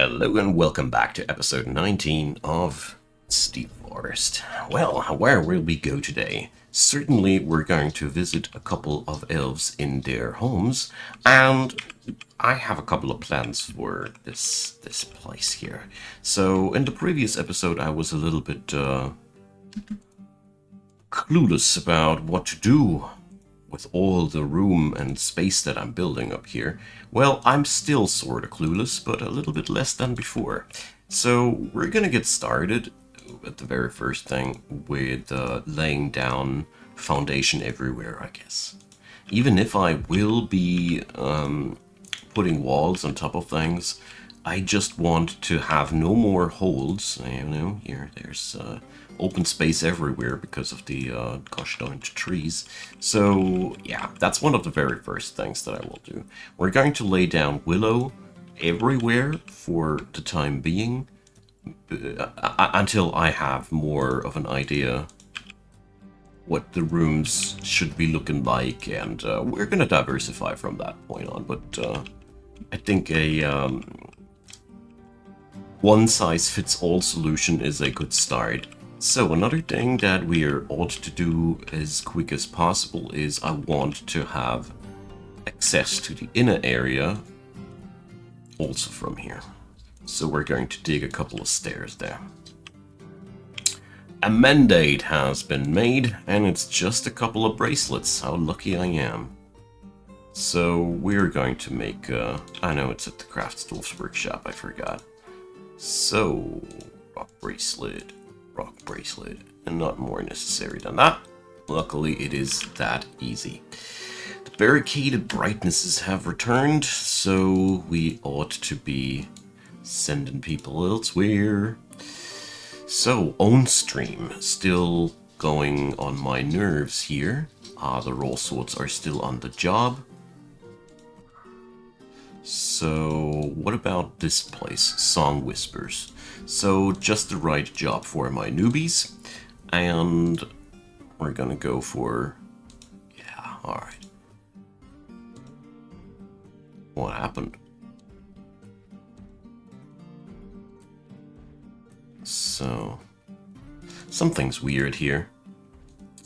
Hello and welcome back to episode 19 of Steep Forest. Well, where will we go today? Certainly we're going to visit a couple of elves in their homes, and I have a couple of plans for this place here. So in the previous episode I was a little bit clueless about what to do with all the room and space that I'm building up here. Well, I'm still sort of clueless, but a little bit less than before. So we're gonna get started at the very first thing with laying down foundation everywhere, I guess. Even if I will be putting walls on top of things, I just want to have no more holes. You know, there's open space everywhere because of the gosh darn trees. So yeah, that's one of the very first things that I will do. We're going to lay down willow everywhere for the time being, until I have more of an idea what the rooms should be looking like, and we're gonna diversify from that point on. But I think a one-size-fits-all solution is a good start. So another thing that we ought to do as quick as possible is I want to have access to the inner area also from here. So we're going to dig a couple of stairs there. A mandate has been made, and it's just a couple of bracelets. How lucky I am. So we're going to make, I know it's at the Craftsdwarf's workshop, I forgot. So, rock bracelet, and not more necessary than that. Luckily, it is that easy. The barricaded brightnesses have returned, so we ought to be sending people elsewhere. So, own stream, still going on my nerves here. The raw swords are still on the job. So, what about this place? Song Whispers. So, just the right job for my newbies. And we're gonna go for... yeah, alright. What happened? So, something's weird here.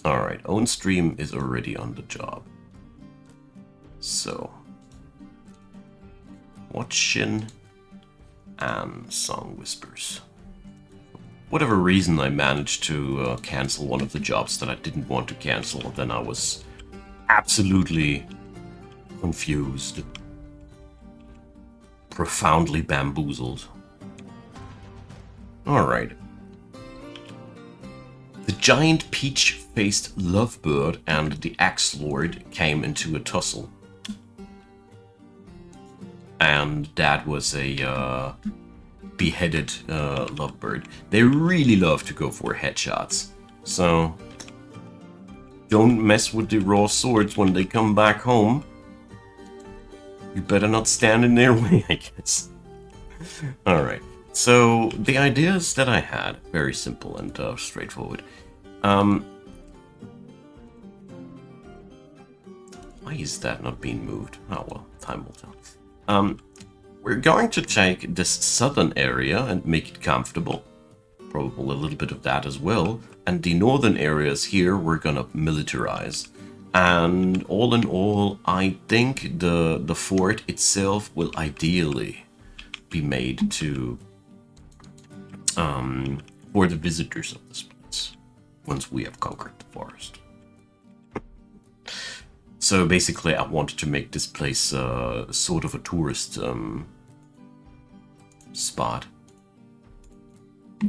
Alright, own stream is already on the job. So... watching and Song Whispers. Whatever reason I managed to cancel one of the jobs that I didn't want to cancel, then I was absolutely confused. Profoundly bamboozled. Alright. The giant peach-faced lovebird and the axe lord came into a tussle. And that was a beheaded lovebird. They really love to go for headshots. So, don't mess with the raw swords when they come back home. You better not stand in their way, I guess. Alright, so the ideas that I had, very simple and straightforward. Why is that not being moved? Oh well, time will tell. We're going to take this southern area and make it comfortable. Probably a little bit of that as well. And the northern areas here we're gonna militarize. And all in all, I think the fort itself will ideally be made to for the visitors of this place once we have conquered the forest. So basically I wanted to make this place sort of a tourist spot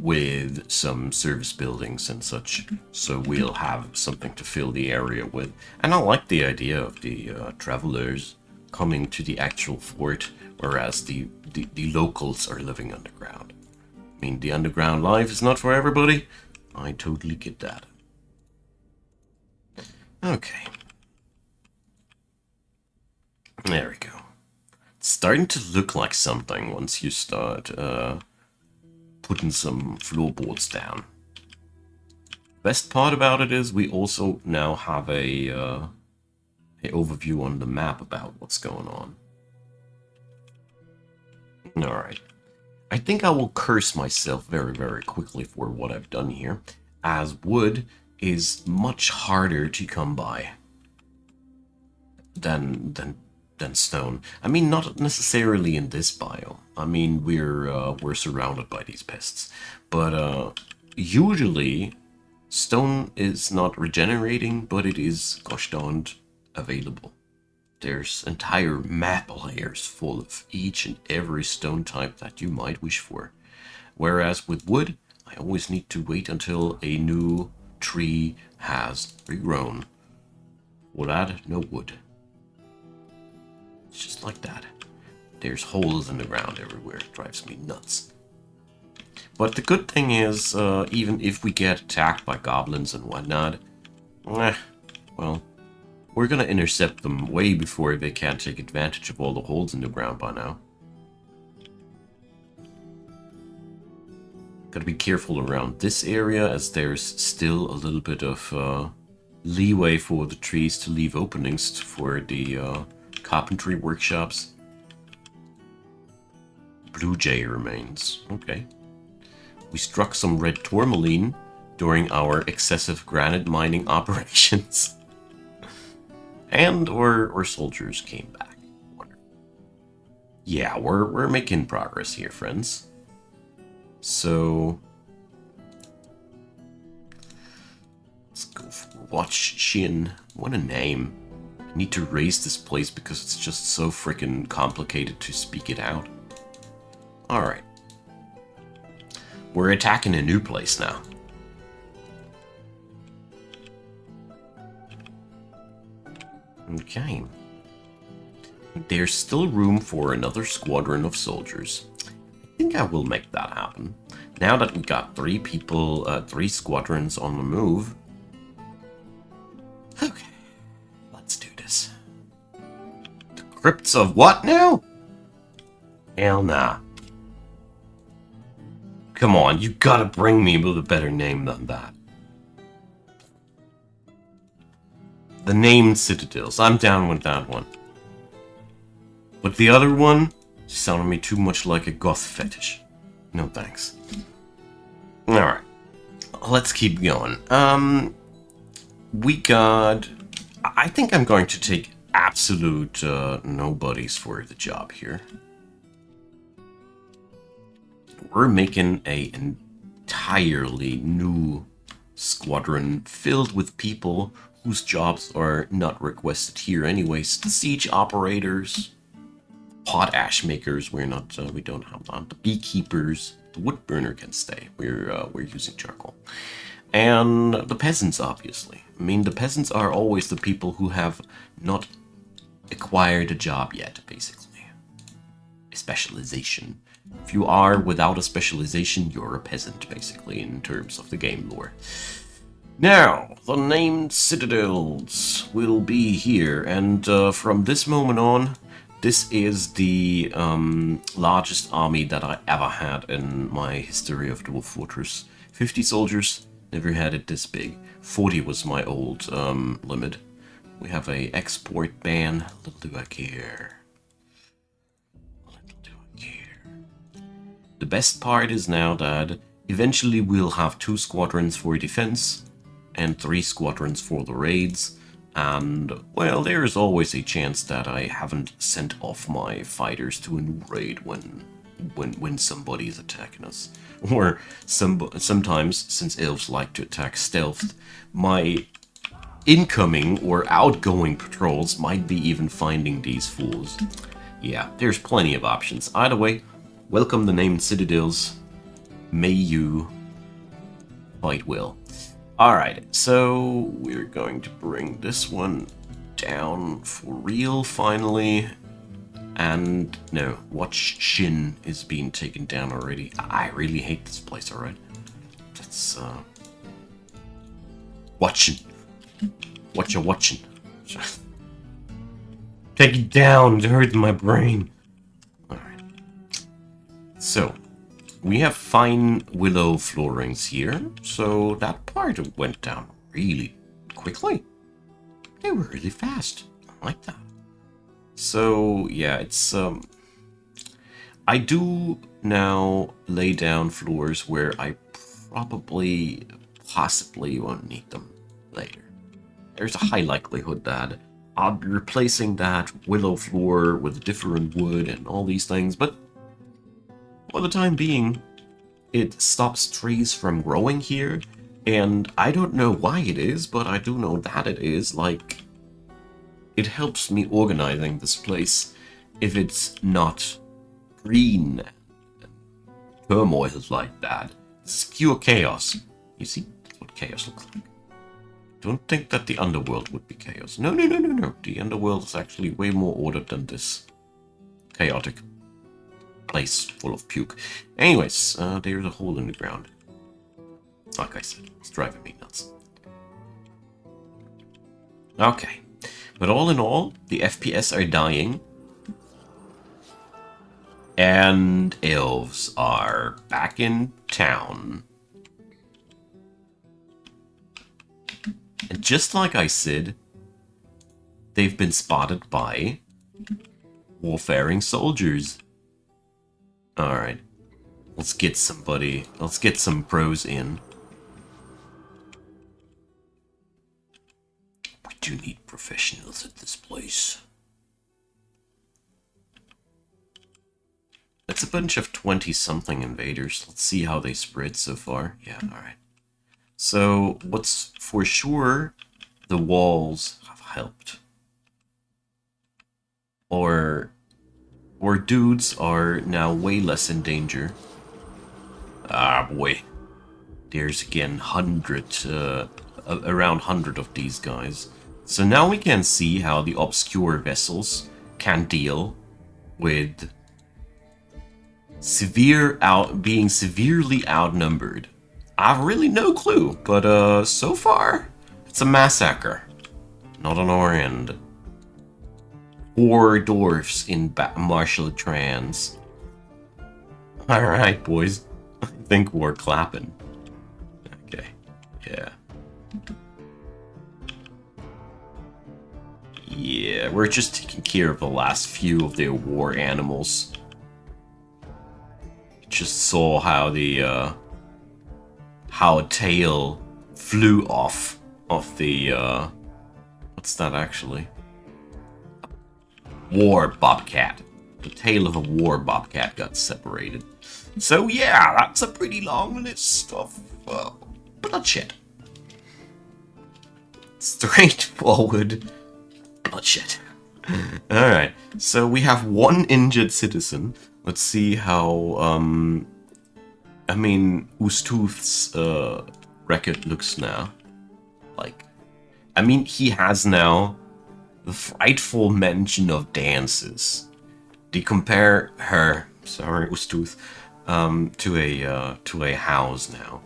with some service buildings and such, so we'll have something to fill the area with. And I like the idea of the travelers coming to the actual fort, whereas the locals are living underground. I mean, the underground life is not for everybody. I totally get that. Okay. There we go. It's starting to look like something once you start putting some floorboards down. Best part about it is we also now have a overview on the map about what's going on. Alright. I think I will curse myself very, very quickly for what I've done here, as wood is much harder to come by than stone. I mean, not necessarily in this biome. I mean, we're surrounded by these pests, but usually stone is not regenerating, but it is gosh darned available. There's entire map layers full of each and every stone type that you might wish for. Whereas with wood, I always need to wait until a new tree has regrown. For that, no wood. It's just like that. There's holes in the ground everywhere. It drives me nuts. But the good thing is, even if we get attacked by goblins and whatnot, well, we're gonna intercept them way before they can take advantage of all the holes in the ground by now. Gotta be careful around this area, as there's still a little bit of leeway for the trees to leave openings for the carpentry workshops. Blue jay remains. Okay. We struck some red tourmaline during our excessive granite mining operations. And our soldiers came back. Wonderful. Yeah, we're making progress here, friends. So let's go for Watch Shin. What a name. I need to raise this place because it's just so freaking complicated to speak it out. Alright. We're attacking a new place now. Okay. There's still room for another squadron of soldiers. I think I will make that happen. Now that we got 3 people, 3 squadrons on the move. Okay. Let's do this. The crypts of what now? Hell nah. Come on, you gotta bring me with a better name than that. The named citadels. I'm down with that one. But the other one sounded me too much like a goth fetish. No thanks. Alright. Let's keep going. We got... I think I'm going to take absolute nobodies for the job here. We're making an entirely new squadron filled with people whose jobs are not requested here anyways. The siege operators, potash makers, we don't have that. The beekeepers, the wood burner can stay. We're using charcoal. And the peasants, obviously. I mean, the peasants are always the people who have not acquired a job yet, basically. A specialization. If you are without a specialization, you're a peasant, basically, in terms of the game lore. Now, the named citadels will be here, and from this moment on, this is the largest army that I ever had in my history of Dwarf Fortress. 50 soldiers, never had it this big. 40 was my old limit. We have a export ban. Little do I care. Little do I care. The best part is now that eventually we'll have 2 squadrons for defense and 3 squadrons for the raids. And, well, there is always a chance that I haven't sent off my fighters to a new raid when somebody is attacking us. Or sometimes, since elves like to attack stealth, my incoming or outgoing patrols might be even finding these fools. Yeah, there's plenty of options. Either way, welcome the named citadels. May you fight well. Alright, so we're going to bring this one down for real, finally. And, no, Watch Shin is being taken down already. I really hate this place, alright? That's, watching. What you watching? Take it down, it hurts my brain. Alright. So, we have fine willow floorings here, so that part went down really quickly. They were really fast. I like that. So, yeah, it's, I do now lay down floors where I probably, possibly won't need them later. There's a high likelihood that I'll be replacing that willow floor with different wood and all these things, but for the time being, it stops trees from growing here, and I don't know why it is, but I do know that it is, like, it helps me organizing this place if it's not green and turmoil like that. This is pure chaos. You see, that's what chaos looks like. Don't think that the underworld would be chaos. No, no, no, no, no. The underworld is actually way more ordered than this chaotic place full of puke. Anyways, there's a hole in the ground. Like I said, it's driving me nuts. Okay. But all in all, the FPS are dying. And elves are back in town. And just like I said, they've been spotted by warfaring soldiers. Alright. Let's get somebody. Let's get some pros in. We do need professionals at this place. It's a bunch of 20-something invaders. Let's see how they spread so far. Yeah, alright. So, what's for sure, the walls have helped. Or dudes are now way less in danger. Ah, boy. There's again around 100 of these guys. So now we can see how the obscure vessels can deal with being severely outnumbered. I've really no clue, but so far, it's a massacre. Not on our end. 4 dwarfs in martial trance. Alright, boys. I think we're clapping. Okay. Yeah. Yeah, we're just taking care of the last few of their war animals. Just saw how the, how a tail flew off of the, what's that actually? War bobcat. The tail of a war bobcat got separated. So yeah, that's a pretty long list of bloodshed. Straightforward bloodshed. Alright, so we have 1 injured citizen. Let's see how, I mean, Ustooth's record looks now. Like, I mean, he has now the frightful mention of dances. They compare her, sorry, Ustooth, to a house now.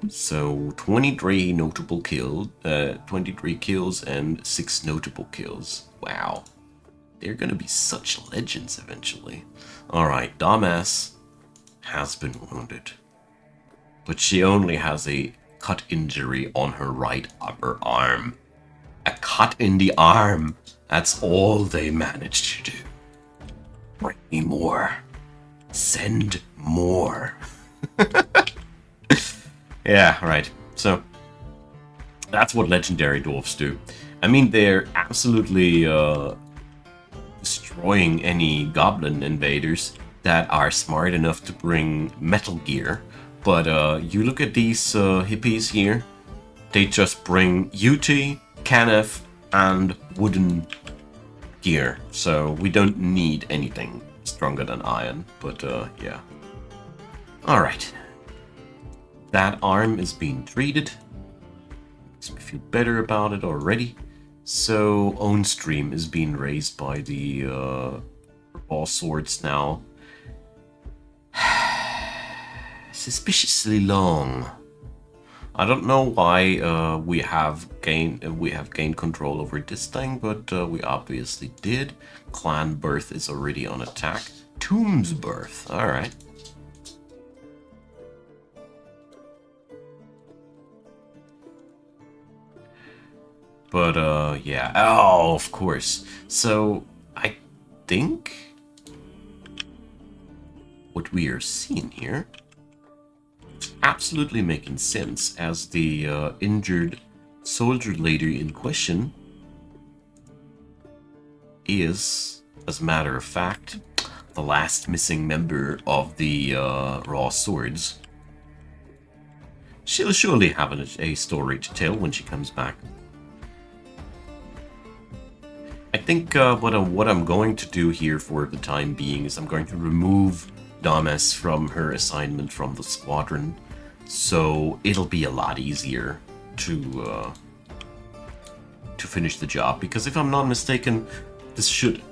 So 23 notable kills, 23 kills and 6 notable kills. Wow, they're gonna be such legends eventually. All right, Dumbass has been wounded, but she only has a cut injury on her right upper arm. A cut in the arm. That's all they managed to do. Bring me more. Send more. Yeah, right. So, that's what legendary dwarfs do. I mean, they're absolutely destroying any goblin invaders that are smart enough to bring metal gear. But you look at these hippies here, they just bring UT, Canef, and wooden gear. So we don't need anything stronger than iron, but yeah. Alright. That arm is being treated. Makes me feel better about it already. So, own stream is being raised by the raw swords now. Suspiciously long. I don't know why we have gained control over this thing, but we obviously did. Clan Birth is already on attack. Tomb's Birth, alright. But yeah. Oh, of course. So I think what we are seeing here absolutely making sense, as the injured soldier lady in question is, as a matter of fact, the last missing member of the Raw Swords. She'll surely have a story to tell when she comes back. I think what I'm going to do here for the time being is I'm going to remove Damas from her assignment from the squadron, so it'll be a lot easier to finish the job, because if I'm not mistaken, this should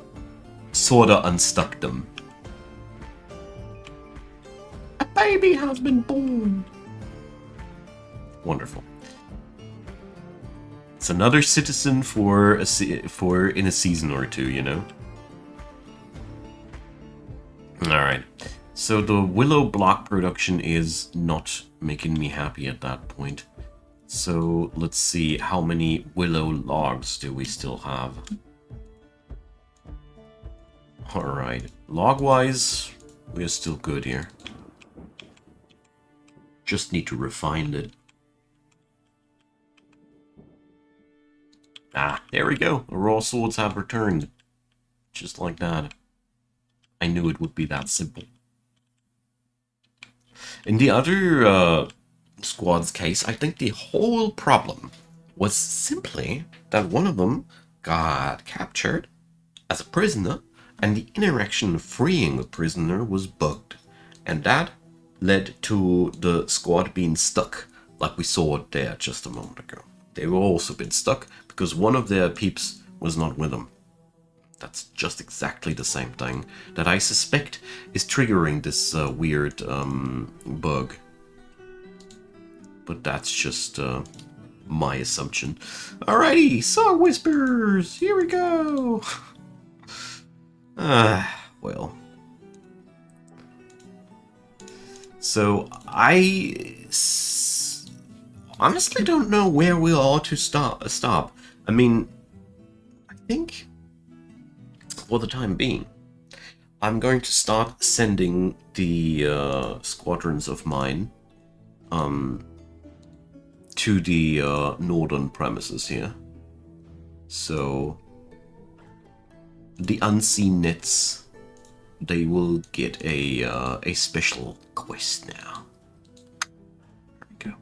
sorta unstuck them. A baby has been born! Wonderful. It's another citizen for in a season or two, you know? Alright. So the willow block production is not making me happy at that point. So let's see, how many willow logs do we still have? Alright. Log-wise, we are still good here. Just need to refine it. Ah, there we go. The raw swords have returned. Just like that. I knew it would be that simple. In the other squad's case, I think the whole problem was simply that one of them got captured as a prisoner, and the interaction of freeing the prisoner was bugged. And that led to the squad being stuck, like we saw it there just a moment ago. They were also been stuck because one of their peeps was not with them. That's just exactly the same thing that I suspect is triggering this weird bug. But that's just my assumption. Alrighty, Song Whispers, here we go. Well. So I honestly don't know where we ought to stop. I mean, I think for the time being, I'm going to start sending the squadrons of mine to the northern premises here. So the unseen nets, they will get a special quest now. There we go.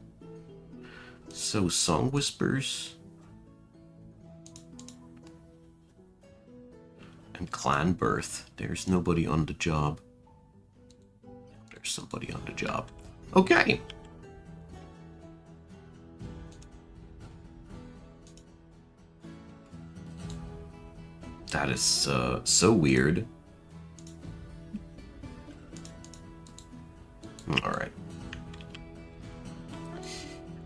So Song Whispers and Clan Birth. There's nobody on the job. There's somebody on the job. Okay. That is so weird. Alright.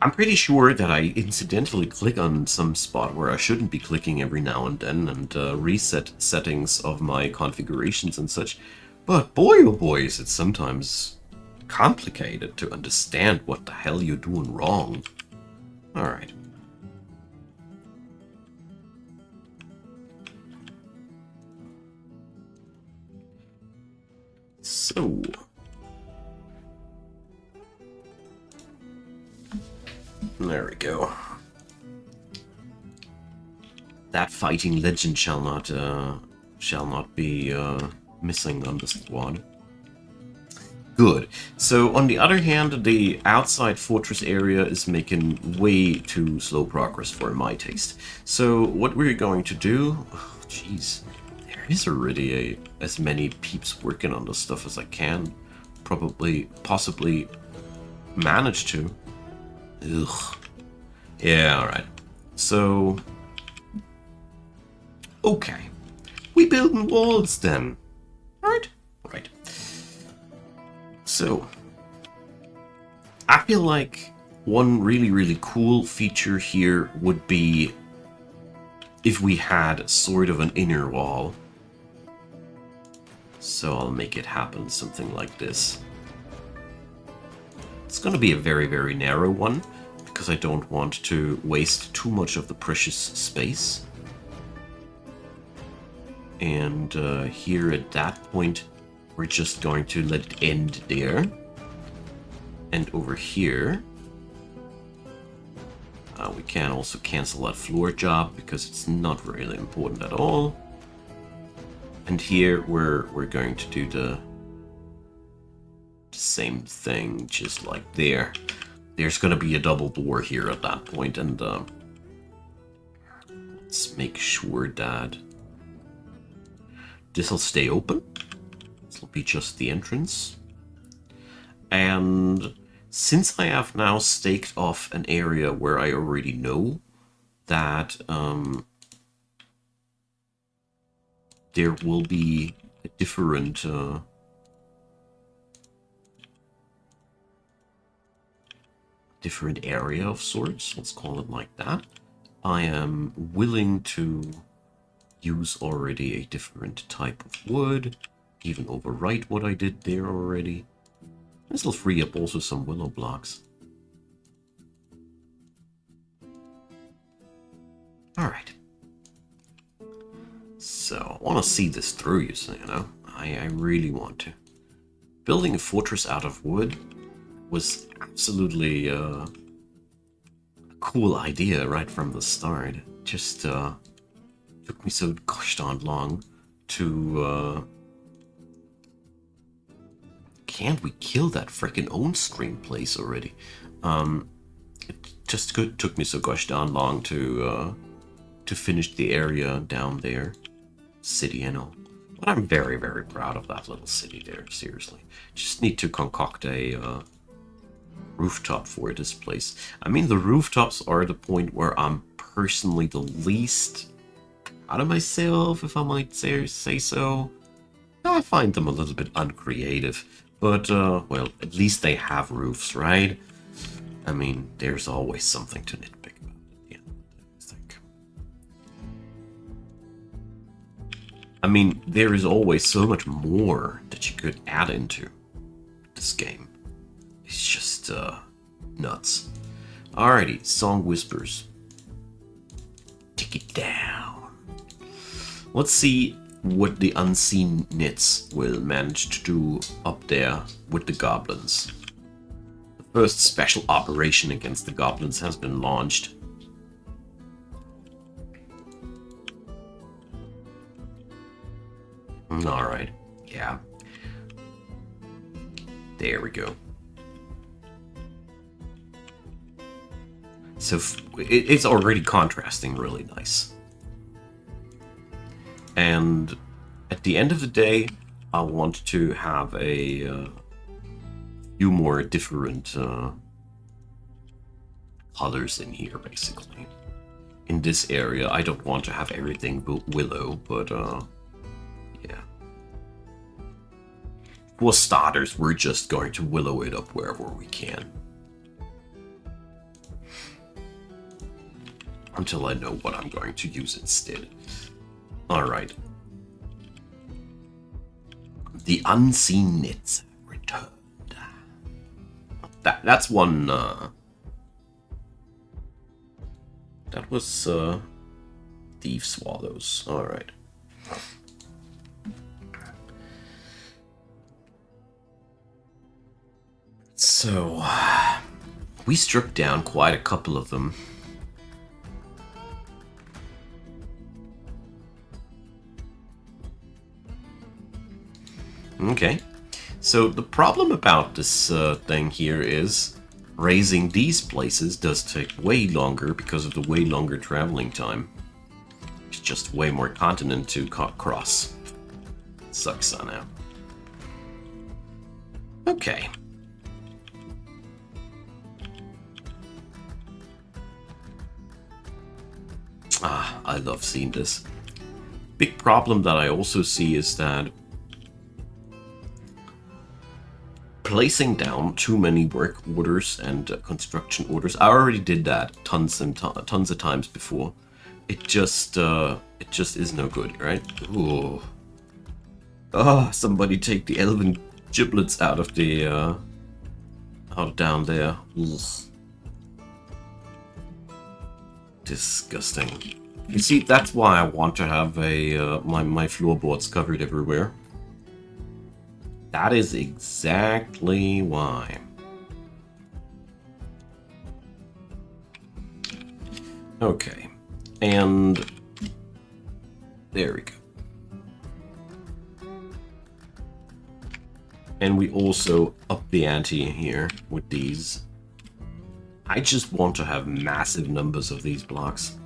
I'm pretty sure that I incidentally click on some spot where I shouldn't be clicking every now and then and reset settings of my configurations and such. But boy oh boy is it sometimes complicated to understand what the hell you're doing wrong. Alright. So... there we go. That fighting legend shall not be missing on the squad. Good. So on the other hand, the outside fortress area is making way too slow progress for my taste. So what we're going to do, oh, jeez, there is already as many peeps working on this stuff as I can possibly manage to. Ugh. Yeah, alright. So... okay. We building walls then. Alright? Right. So... I feel like one really cool feature here would be if we had sort of an inner wall. So I'll make it happen, something like this. It's going to be a very narrow one, because I don't want to waste too much of the precious space. And here at that point, we're just going to let it end there. And over here, we can also cancel that floor job because it's not really important at all. And here we're going to do the same thing, just like there. There's going to be a double door here at that point, and let's make sure that this will stay open. This will be just the entrance. And since I have now staked off an area where I already know that there will be a different area of sorts, let's call it like that, I am willing to use already a different type of wood, even overwrite what I did there already. This will free up also some willow blocks. Alright. So, I want to see this through, you know? I really want to. Building a fortress out of wood was absolutely a cool idea right from the start. Just took me so gosh darn long to... Can't we kill that frickin' own stream place already? It just took me so gosh darn long to finish the area down there. City and all. But I'm very, very proud of that little city there, seriously. Just need to concoct a rooftop for this place. I mean, the rooftops are the point where I'm personally the least proud of myself, if I might say so. I find them a little bit uncreative. But, well, at least they have roofs, right? I mean, there's always something to nitpick about at the end of the day, I think. I mean, there is always so much more that you could add into this game. It's just, nuts. Alrighty, Song Whispers. Take it down. Let's see what the unseen knits will manage to do up there with the goblins. The first special operation against the goblins has been launched. Alright, yeah. There we go. So it's already contrasting really nice. And at the end of the day, I want to have a few more different colors in here, basically. In this area, I don't want to have everything willow, but yeah. For starters, we're just going to willow it up wherever we can. Until I know what I'm going to use instead. Alright. The unseen knits returned. That's one, that was, thief swallows. Alright. So, we struck down quite a couple of them. Okay, so the problem about this thing here is raising these places does take way longer because of the way longer traveling time. It's just way more continent to cross. Sucks on out. Okay. Ah, I love seeing this. Big problem that I also see is that placing down too many work orders and construction orders. I already did that tons of times before. It just is no good, right? Ooh. Oh, somebody take the elven giblets out of the out down there. Ugh. Disgusting. You see, that's why I want to have a my floorboards covered everywhere. That is exactly why. Okay. And there we go. And we also up the ante here with these. I just want to have massive numbers of these blocks.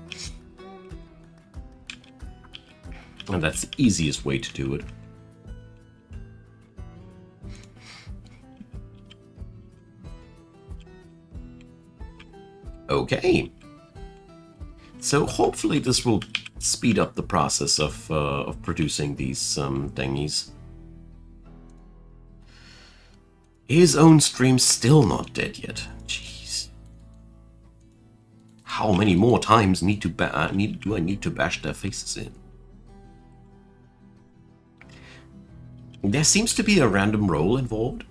And that's the easiest way to do it. Okay. So hopefully this will speed up the process of producing these thingies. His own stream's still not dead yet. Jeez. How many more times do I need to bash their faces in? There seems to be a random roll involved.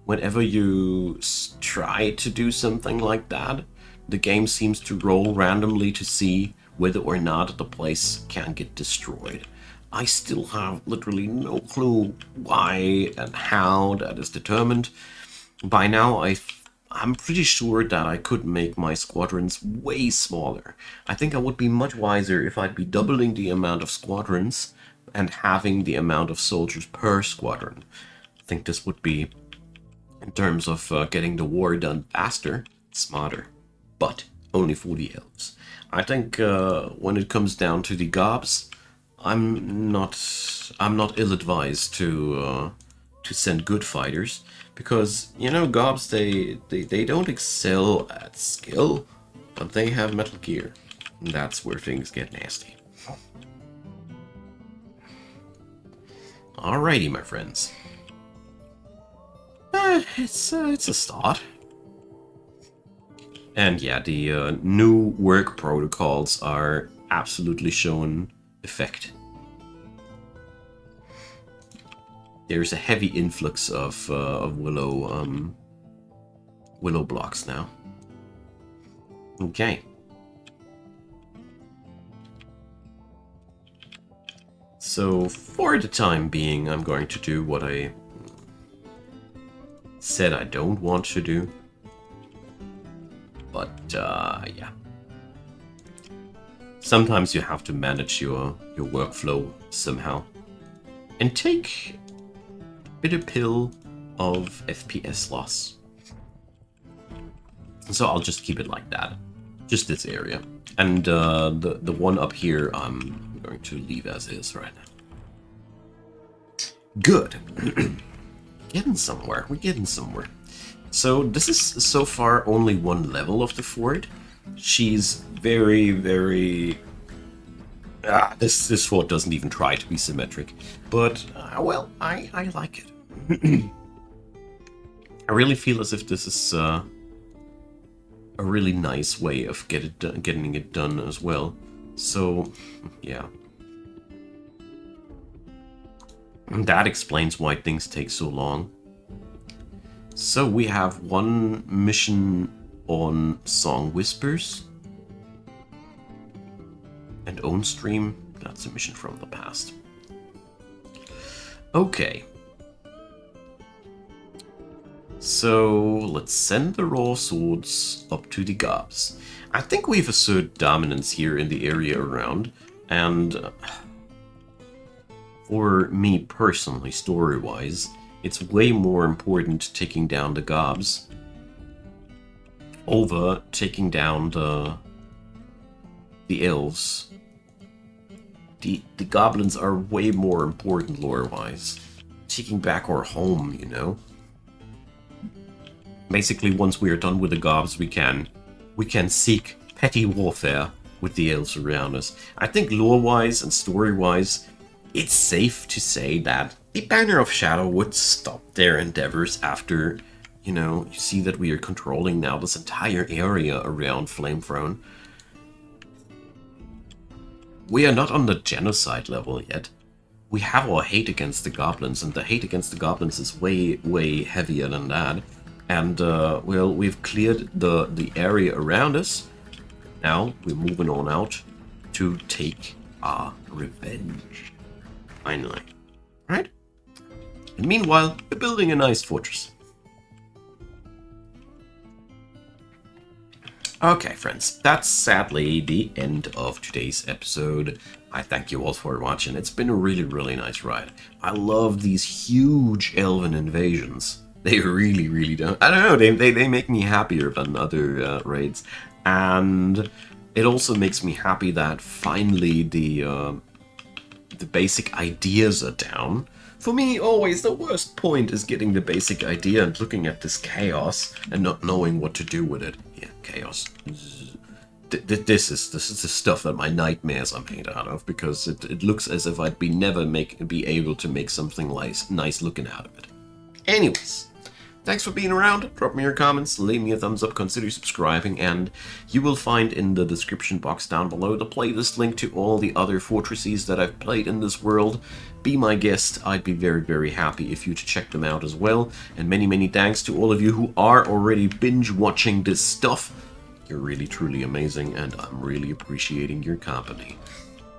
Whenever you try to do something like that, the game seems to roll randomly to see whether or not the place can get destroyed. I still have literally no clue why and how that is determined. By now, I'm pretty sure that I could make my squadrons way smaller. I think I would be much wiser if I'd be doubling the amount of squadrons and having the amount of soldiers per squadron. I think this would be, in terms of getting the war done faster, smarter. But only for the elves. I think when it comes down to the gobs, I'm not ill-advised to send good fighters, because you know gobs they don't excel at skill, but they have Metal Gear. And that's where things get nasty. Alrighty, my friends. It's a start. And yeah, the new work protocols are absolutely showing effect. There's a heavy influx of willow blocks now. Okay. So for the time being, I'm going to do what I said I don't want to do. But yeah. Sometimes you have to manage your workflow somehow. And take a bitter pill of FPS loss. So I'll just keep it like that. Just this area. And the one up here I'm going to leave as is right now. Good. Getting somewhere. We're getting somewhere. So this is so far only one level of the fort. She's very, very... this fort doesn't even try to be symmetric. But, well, I like it. I really feel as if this is a really nice way of getting it done as well. So, yeah. And that explains why things take so long. So we have one mission on Song Whispers. And own stream, that's a mission from the past. Okay. So let's send the raw swords up to the gobs. I think we've asserted dominance here in the area around, and for me personally, story-wise, it's way more important taking down the gobs over taking down the elves. The goblins are way more important lore-wise. Taking back our home, you know. Basically, once we are done with the gobs, we can seek petty warfare with the elves around us. I think lore-wise and story-wise, it's safe to say that the Banner of Shadow would stop their endeavors after, you know, you see that we are controlling now this entire area around Flamethrone. We are not on the genocide level yet. We have our hate against the goblins, and the hate against the goblins is way, way heavier than that. And, well, we've cleared the area around us. Now, we're moving on out to take our revenge. Finally. Right? And meanwhile, we're building a nice fortress. Okay, friends, that's sadly the end of today's episode. I thank you all for watching. It's been a really, really nice ride. I love these huge elven invasions. They really, really don't. I don't know, they make me happier than other raids. And it also makes me happy that finally the basic ideas are down. For me, always the worst point is getting the basic idea and looking at this chaos and not knowing what to do with it. Yeah, chaos. This is the stuff that my nightmares are made out of, because it looks as if I'd be able to make something nice looking out of it. Anyways, thanks for being around. Drop me your comments, leave me a thumbs up, consider subscribing, and you will find in the description box down below the playlist link to all the other fortresses that I've played in this world. Be my guest. I'd be very, very happy if you to check them out as well. And many, many thanks to all of you who are already binge watching this stuff. You're really, truly amazing, and I'm really appreciating your company.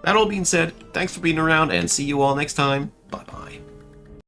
That all being said, thanks for being around, and see you all next time.